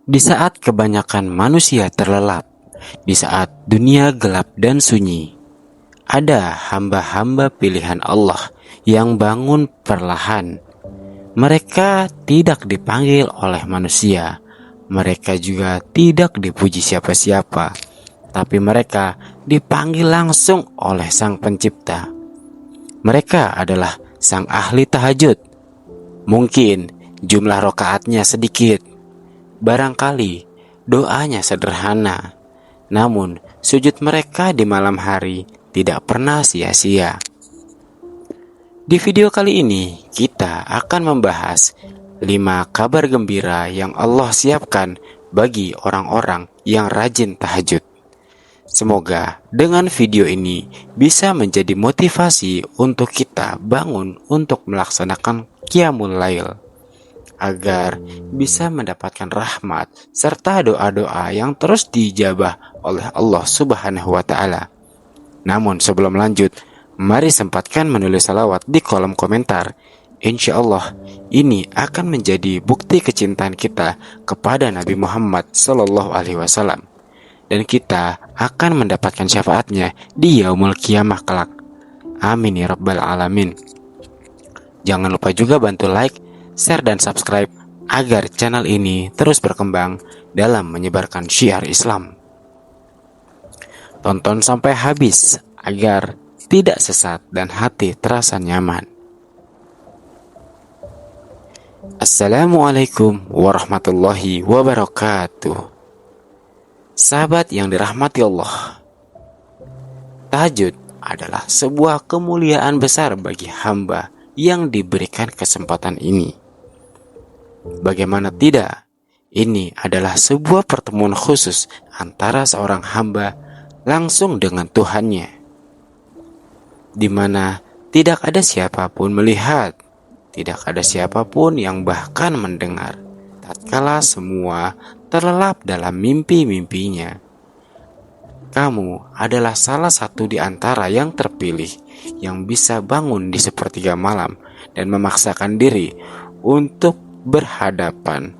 Di saat kebanyakan manusia terlelap, di saat dunia gelap dan sunyi, ada hamba-hamba pilihan Allah yang bangun perlahan. Mereka tidak dipanggil oleh manusia, mereka juga tidak dipuji siapa-siapa, tapi mereka dipanggil langsung oleh Sang Pencipta. Mereka adalah sang ahli tahajud. Mungkin jumlah rakaatnya sedikit, barangkali doanya sederhana, namun sujud mereka di malam hari tidak pernah sia-sia. Di video kali ini kita akan membahas 5 kabar gembira yang Allah siapkan bagi orang-orang yang rajin tahajud. Semoga dengan video ini bisa menjadi motivasi untuk kita bangun untuk melaksanakan qiyamul lail, agar bisa mendapatkan rahmat serta doa-doa yang terus dijabah oleh Allah Subhanahu wa Ta'ala. Namun sebelum lanjut, mari sempatkan menulis salawat di kolom komentar. Insya Allah ini akan menjadi bukti kecintaan kita kepada Nabi Muhammad SAW, dan kita akan mendapatkan syafaatnya di yaumul qiyamah kelak. Amin ya rabbal alamin. Jangan lupa juga bantu like, share dan subscribe agar channel ini terus berkembang dalam menyebarkan syiar Islam. Tonton sampai habis agar tidak sesat dan hati terasa nyaman. Assalamualaikum warahmatullahi wabarakatuh. Sahabat yang dirahmati Allah, tahajud adalah sebuah kemuliaan besar bagi hamba yang diberikan kesempatan ini. Bagaimana tidak, ini adalah sebuah pertemuan khusus antara seorang hamba langsung dengan Tuhannya, di mana tidak ada siapapun melihat, tidak ada siapapun yang bahkan mendengar, tatkala semua terlelap dalam mimpi-mimpinya. Kamu adalah salah satu di antara yang terpilih yang bisa bangun di sepertiga malam dan memaksakan diri untuk berhadapan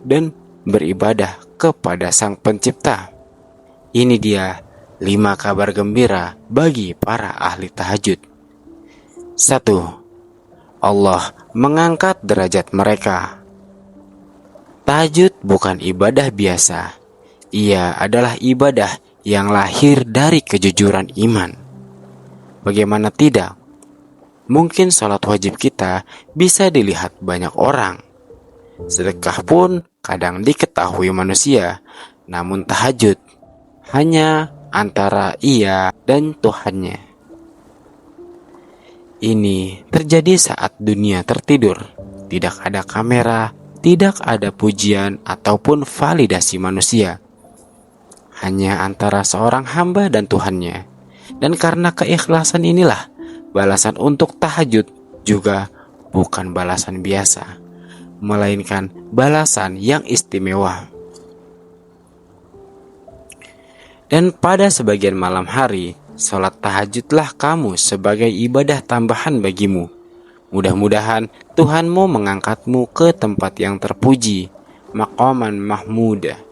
dan beribadah kepada Sang Pencipta. Ini dia 5 kabar gembira bagi para ahli tahajud. 1. Allah mengangkat derajat mereka. Tahajud bukan ibadah biasa. Ia adalah ibadah yang lahir dari kejujuran iman. Bagaimana tidak? Mungkin sholat wajib kita bisa dilihat banyak orang. Sedekah pun kadang diketahui manusia. Namun tahajud hanya antara ia dan Tuhannya. Ini terjadi saat dunia tertidur. Tidak ada kamera, tidak ada pujian ataupun validasi manusia. Hanya antara seorang hamba dan Tuhannya. Dan karena keikhlasan inilah balasan untuk tahajud juga bukan balasan biasa, melainkan balasan yang istimewa. Dan pada sebagian malam hari, sholat tahajudlah kamu sebagai ibadah tambahan bagimu. Mudah-mudahan Tuhanmu mengangkatmu ke tempat yang terpuji, maqaman mahmudah.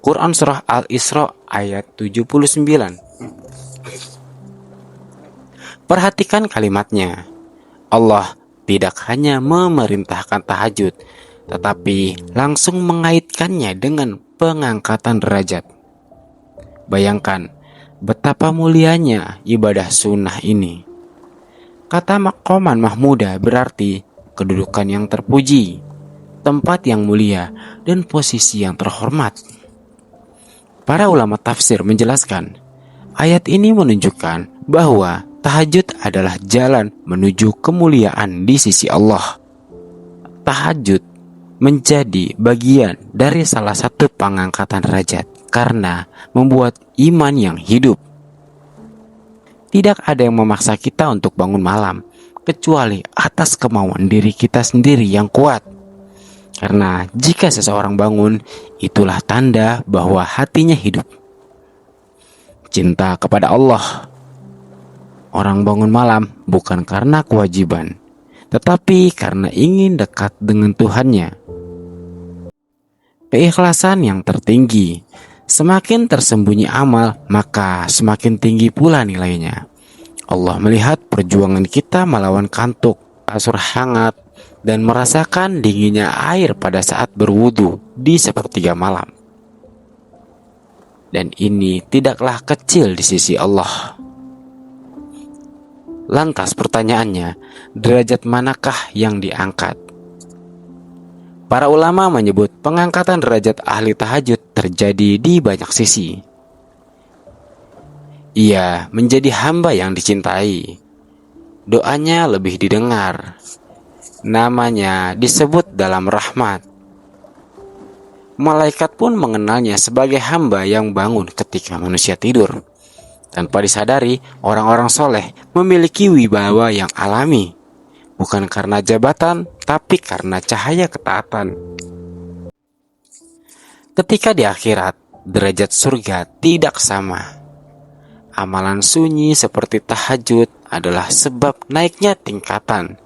Quran Surah Al-Isra ayat 79. Perhatikan kalimatnya. Allah tidak hanya memerintahkan tahajud, tetapi langsung mengaitkannya dengan pengangkatan derajat. Bayangkan betapa mulianya ibadah sunnah ini. Kata maqaman mahmudah berarti kedudukan yang terpuji, tempat yang mulia, dan posisi yang terhormat. Para ulama tafsir menjelaskan, ayat ini menunjukkan bahwa tahajud adalah jalan menuju kemuliaan di sisi Allah. Tahajud menjadi bagian dari salah satu pengangkatan derajat karena membuat iman yang hidup. Tidak ada yang memaksa kita untuk bangun malam, kecuali atas kemauan diri kita sendiri yang kuat. Karena jika seseorang bangun, itulah tanda bahwa hatinya hidup. Cinta kepada Allah. Orang bangun malam bukan karena kewajiban, tetapi karena ingin dekat dengan Tuhannya. keikhlasan yang tertinggi. Semakin tersembunyi amal, maka semakin tinggi pula nilainya. Allah melihat perjuangan kita melawan kantuk, kasur hangat, dan merasakan dinginnya air pada saat berwudu di sepertiga malam. Dan ini tidaklah kecil di sisi Allah. Lantas pertanyaannya, derajat manakah yang diangkat? Para ulama menyebut pengangkatan derajat ahli tahajud terjadi di banyak sisi. Ia menjadi hamba yang dicintai. Doanya lebih didengar. Namanya disebut dalam rahmat. Malaikat pun mengenalnya sebagai hamba yang bangun ketika manusia tidur. Tanpa disadari, orang-orang soleh memiliki wibawa yang alami. Bukan karena jabatan, tapi karena cahaya ketaatan. Ketika di akhirat, derajat surga tidak sama. Amalan sunyi seperti tahajud adalah sebab naiknya tingkatan.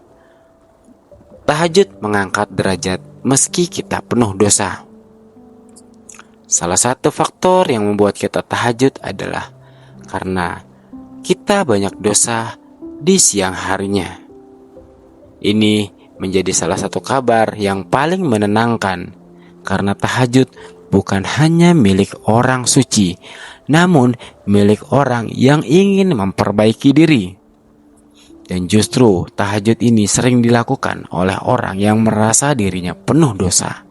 Tahajud mengangkat derajat meski kita penuh dosa. Salah satu faktor yang membuat kita tahajud adalah karena kita banyak dosa di siang harinya. Ini menjadi salah satu kabar yang paling menenangkan, karena tahajud bukan hanya milik orang suci, namun milik orang yang ingin memperbaiki diri. Dan justru tahajud ini sering dilakukan oleh orang yang merasa dirinya penuh dosa.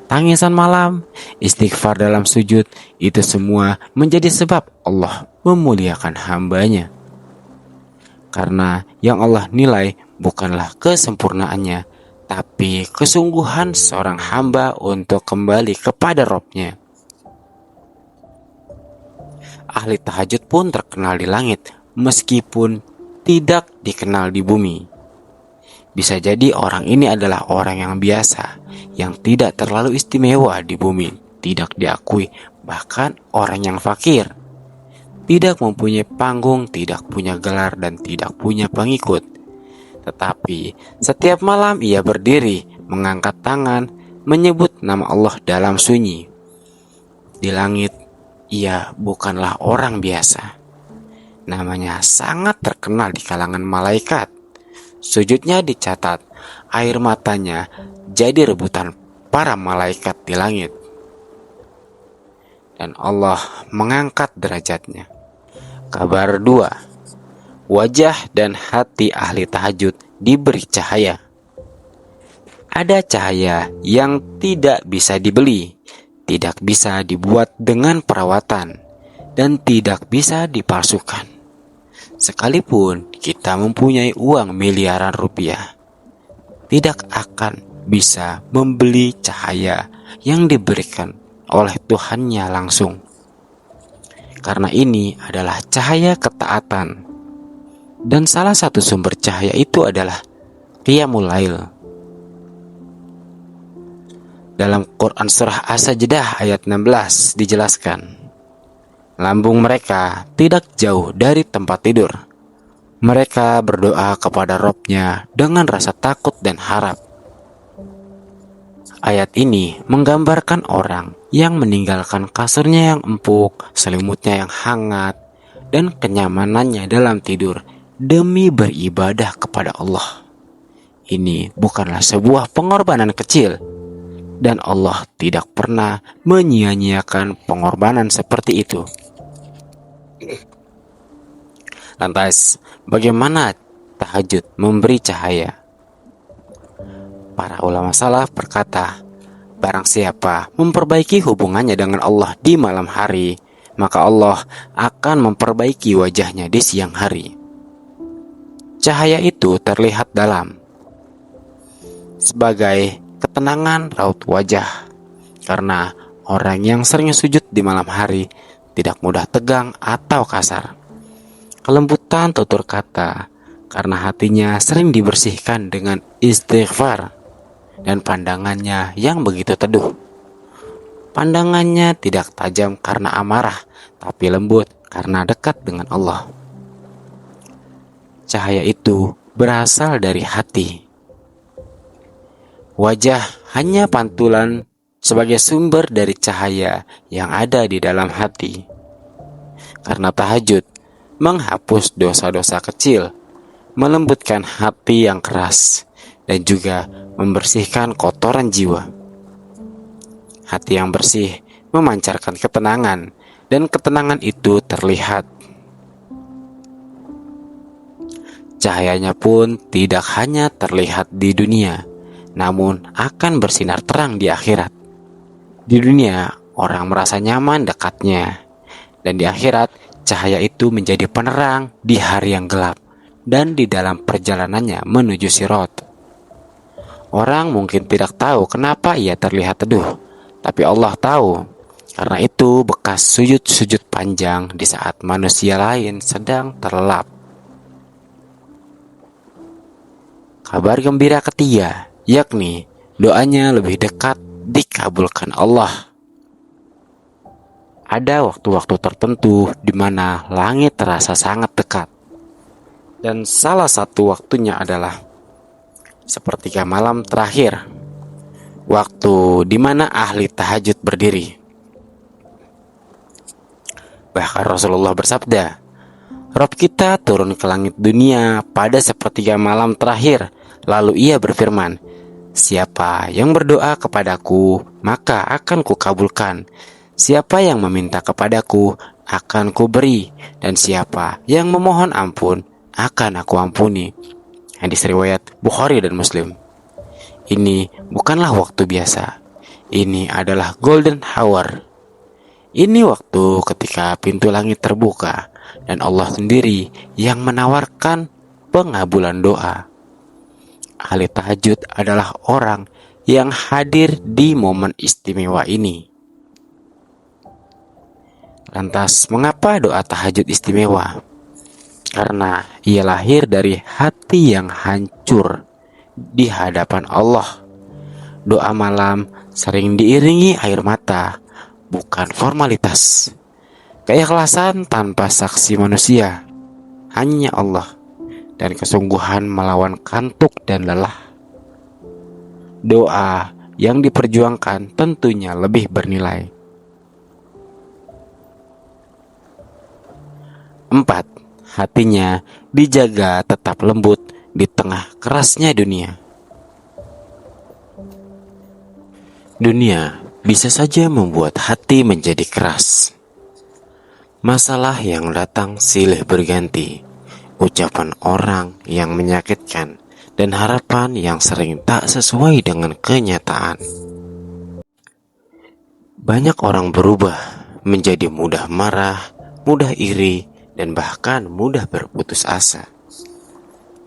Tangisan malam, istighfar dalam sujud, itu semua menjadi sebab Allah memuliakan hambanya. Karena yang Allah nilai bukanlah kesempurnaannya, tapi kesungguhan seorang hamba untuk kembali kepada Robnya. Ahli tahajud pun terkenal di langit, meskipun tidak dikenal di bumi. Bisa jadi orang ini adalah orang yang biasa, yang tidak terlalu istimewa di bumi, tidak diakui, bahkan orang yang fakir. Tidak mempunyai panggung, tidak punya gelar, dan tidak punya pengikut. Tetapi setiap malam ia berdiri, mengangkat tangan, menyebut nama Allah dalam sunyi. Di langit, ia bukanlah orang biasa. Namanya sangat terkenal di kalangan malaikat. Sujudnya dicatat, air matanya jadi rebutan para malaikat di langit. Dan Allah mengangkat derajatnya. Kabar 2. Wajah dan hati ahli tahajud diberi cahaya. Ada cahaya yang tidak bisa dibeli, tidak bisa dibuat dengan perawatan, dan tidak bisa dipalsukan. Sekalipun kita mempunyai uang miliaran rupiah, tidak akan bisa membeli cahaya yang diberikan oleh Tuhannya langsung. Karena ini adalah cahaya ketaatan. Dan salah satu sumber cahaya itu adalah Qiyamul Lail. Dalam Quran Surah As-Sajdah ayat 16 dijelaskan, lambung mereka tidak jauh dari tempat tidur. Mereka berdoa kepada Robnya dengan rasa takut dan harap. Ayat ini menggambarkan orang yang meninggalkan kasurnya yang empuk, selimutnya yang hangat, dan kenyamanannya dalam tidur demi beribadah kepada Allah. Ini bukanlah sebuah pengorbanan kecil, dan Allah tidak pernah menyia-nyiakan pengorbanan seperti itu. Lantas, bagaimana tahajud memberi cahaya? Para ulama salaf berkata, barang siapa memperbaiki hubungannya dengan Allah di malam hari, maka Allah akan memperbaiki wajahnya di siang hari. Cahaya itu terlihat dalam sebagai ketenangan raut wajah, karena orang yang sering sujud di malam hari tidak mudah tegang atau kasar. Kelembutan tutur kata, karena hatinya sering dibersihkan dengan istighfar, dan pandangannya yang begitu teduh. Pandangannya tidak tajam karena amarah, tapi lembut karena dekat dengan Allah. Cahaya itu berasal dari hati. Wajah hanya pantulan sebagai sumber dari cahaya yang ada di dalam hati. Karena tahajud menghapus dosa-dosa kecil, melembutkan hati yang keras, dan juga membersihkan kotoran jiwa. Hati yang bersih memancarkan ketenangan, dan ketenangan itu terlihat. Cahayanya pun tidak hanya terlihat di dunia, namun akan bersinar terang di akhirat. Di dunia, orang merasa nyaman dekatnya, dan di akhirat, cahaya itu menjadi penerang di hari yang gelap dan di dalam perjalanannya menuju Sirat. Orang mungkin tidak tahu kenapa ia terlihat teduh, tapi Allah tahu. Karena itu bekas sujud-sujud panjang di saat manusia lain sedang terlelap. Kabar gembira ketiga, yakni doanya lebih dekat dikabulkan Allah. Ada waktu-waktu tertentu di mana langit terasa sangat dekat. Dan salah satu waktunya adalah sepertiga malam terakhir, waktu di mana ahli tahajud berdiri. Bahkan Rasulullah bersabda, Rob kita turun ke langit dunia pada sepertiga malam terakhir. Lalu ia berfirman, siapa yang berdoa kepadaku, maka akan kukabulkan. Siapa yang meminta kepadaku, akan kuberi. Dan siapa yang memohon ampun, akan aku ampuni. Hadis riwayat Bukhari dan Muslim. Ini bukanlah waktu biasa. Ini adalah golden hour. Ini waktu ketika pintu langit terbuka dan Allah sendiri yang menawarkan pengabulan doa. Ahli tahajud adalah orang yang hadir di momen istimewa ini. Lantas, mengapa doa tahajud istimewa? Karena ia lahir dari hati yang hancur di hadapan Allah. Doa malam sering diiringi air mata, bukan formalitas. Keikhlasan tanpa saksi manusia, hanya Allah. Dan kesungguhan melawan kantuk dan lelah. Doa yang diperjuangkan tentunya lebih bernilai. 4. Hatinya dijaga tetap lembut di tengah kerasnya dunia. Dunia bisa saja membuat hati menjadi keras. Masalah yang datang silih berganti. Ucapan orang yang menyakitkan dan harapan yang sering tak sesuai dengan kenyataan. Banyak orang berubah menjadi mudah marah, mudah iri, dan bahkan mudah berputus asa.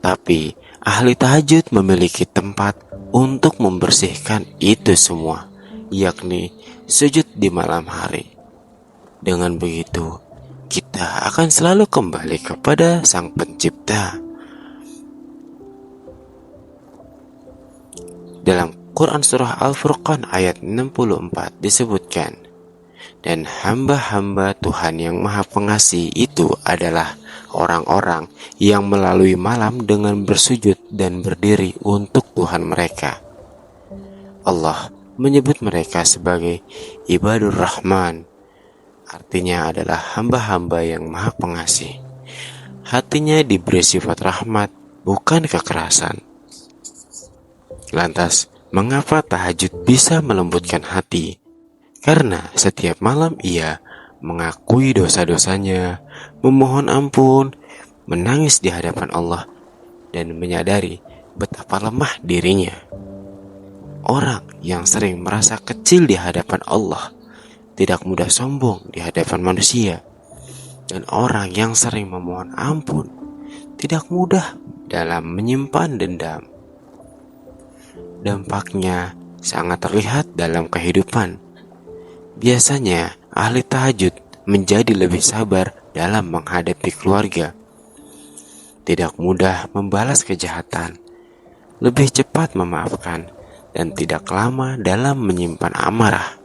Tapi ahli tahajud memiliki tempat untuk membersihkan itu semua, yakni sujud di malam hari. Dengan begitu, kita akan selalu kembali kepada Sang Pencipta. Dalam Quran Surah Al-Furqan ayat 64 disebutkan, dan hamba-hamba Tuhan yang Maha Pengasih itu adalah orang-orang yang melalui malam dengan bersujud dan berdiri untuk Tuhan mereka. Allah menyebut mereka sebagai Ibadur Rahman. Artinya adalah hamba-hamba yang Maha Pengasih. Hatinya diberi sifat rahmat, bukan kekerasan. Lantas, mengapa tahajud bisa melembutkan hati? Karena setiap malam ia mengakui dosa-dosanya, memohon ampun, menangis di hadapan Allah, dan menyadari betapa lemah dirinya. Orang yang sering merasa kecil di hadapan Allah tidak mudah sombong di hadapan manusia, dan orang yang sering memohon ampun tidak mudah dalam menyimpan dendam. Dampaknya sangat terlihat dalam kehidupan. Biasanya ahli tahajud menjadi lebih sabar dalam menghadapi keluarga, tidak mudah membalas kejahatan, lebih cepat memaafkan, dan tidak lama dalam menyimpan amarah.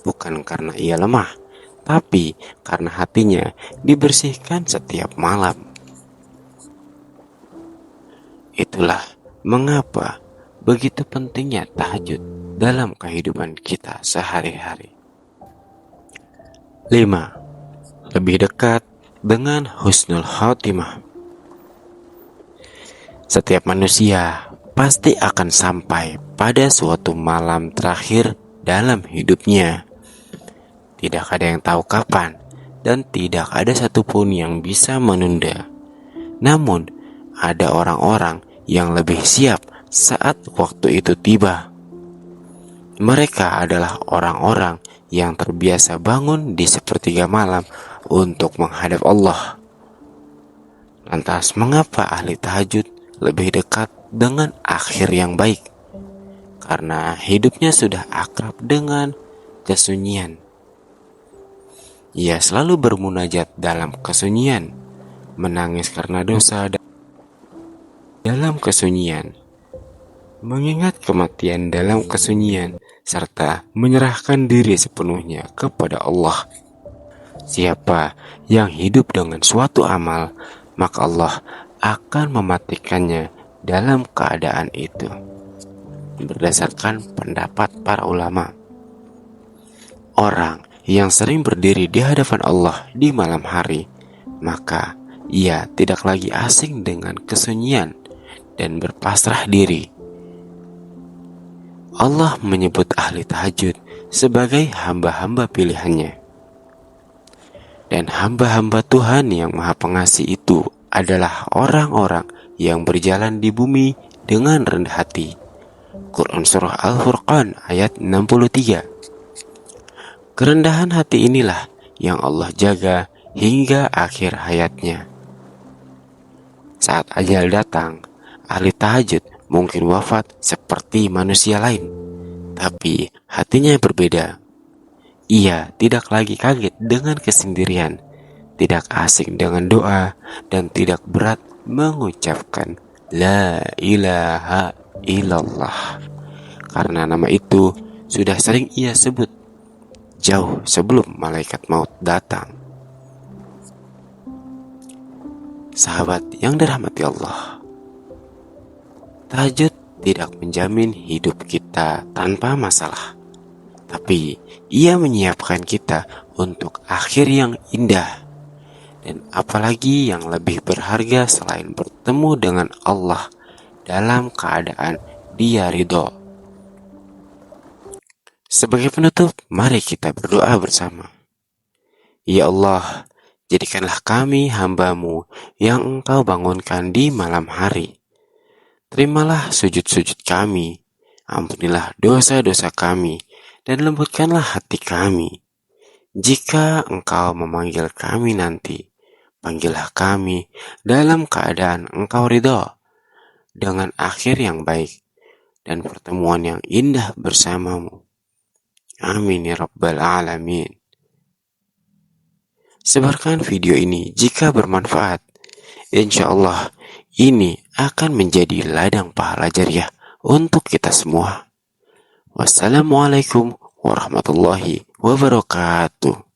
Bukan karena ia lemah, tapi karena hatinya dibersihkan setiap malam. Itulah mengapa begitu pentingnya tahajud dalam kehidupan kita sehari-hari. 5. Lebih dekat dengan husnul khotimah. Setiap manusia pasti akan sampai pada suatu malam terakhir dalam hidupnya. Tidak ada yang tahu kapan, dan tidak ada satupun yang bisa menunda. Namun, ada orang-orang yang lebih siap saat waktu itu tiba. Mereka adalah orang-orang yang terbiasa bangun di sepertiga malam untuk menghadap Allah. Lantas, mengapa ahli tahajud lebih dekat dengan akhir yang baik? Karena hidupnya sudah akrab dengan kesunyian. Ia selalu bermunajat dalam kesunyian, menangis karena dosa dalam kesunyian, mengingat kematian dalam kesunyian, serta menyerahkan diri sepenuhnya kepada Allah. Siapa yang hidup dengan suatu amal, maka Allah akan mematikannya dalam keadaan itu. Berdasarkan pendapat para ulama, orang yang sering berdiri di hadapan Allah di malam hari, maka ia tidak lagi asing dengan kesunyian dan berpasrah diri. Allah menyebut ahli tahajud sebagai hamba-hamba pilihannya. Dan hamba-hamba Tuhan yang Maha Pengasih itu adalah orang-orang yang berjalan di bumi dengan rendah hati. Quran Surah Al-Furqan ayat 63. Kerendahan hati inilah yang Allah jaga hingga akhir hayatnya. Saat ajal datang, ahli tahajud mungkin wafat seperti manusia lain, tapi hatinya berbeda. Ia tidak lagi kaget dengan kesendirian, tidak asing dengan doa, dan tidak berat mengucapkan La ilaha illallah, karena nama itu sudah sering ia sebut jauh sebelum malaikat maut datang. Sahabat yang dirahmati Allah, tahajud tidak menjamin hidup kita tanpa masalah, tapi ia menyiapkan kita untuk akhir yang indah. Dan apalagi yang lebih berharga selain bertemu dengan Allah dalam keadaan Dia ridho. Sebagai penutup, mari kita berdoa bersama. Ya Allah, jadikanlah kami hamba-Mu yang Engkau bangunkan di malam hari. Terimalah sujud-sujud kami, ampunilah dosa-dosa kami, dan lembutkanlah hati kami. Jika Engkau memanggil kami nanti, panggillah kami dalam keadaan Engkau ridho, dengan akhir yang baik dan pertemuan yang indah bersama-Mu. Amin ya Rabbal Alamin. Sebarkan video ini jika bermanfaat. Insya Allah ini akan menjadi ladang pahala jariah untuk kita semua. Wassalamualaikum warahmatullahi wabarakatuh.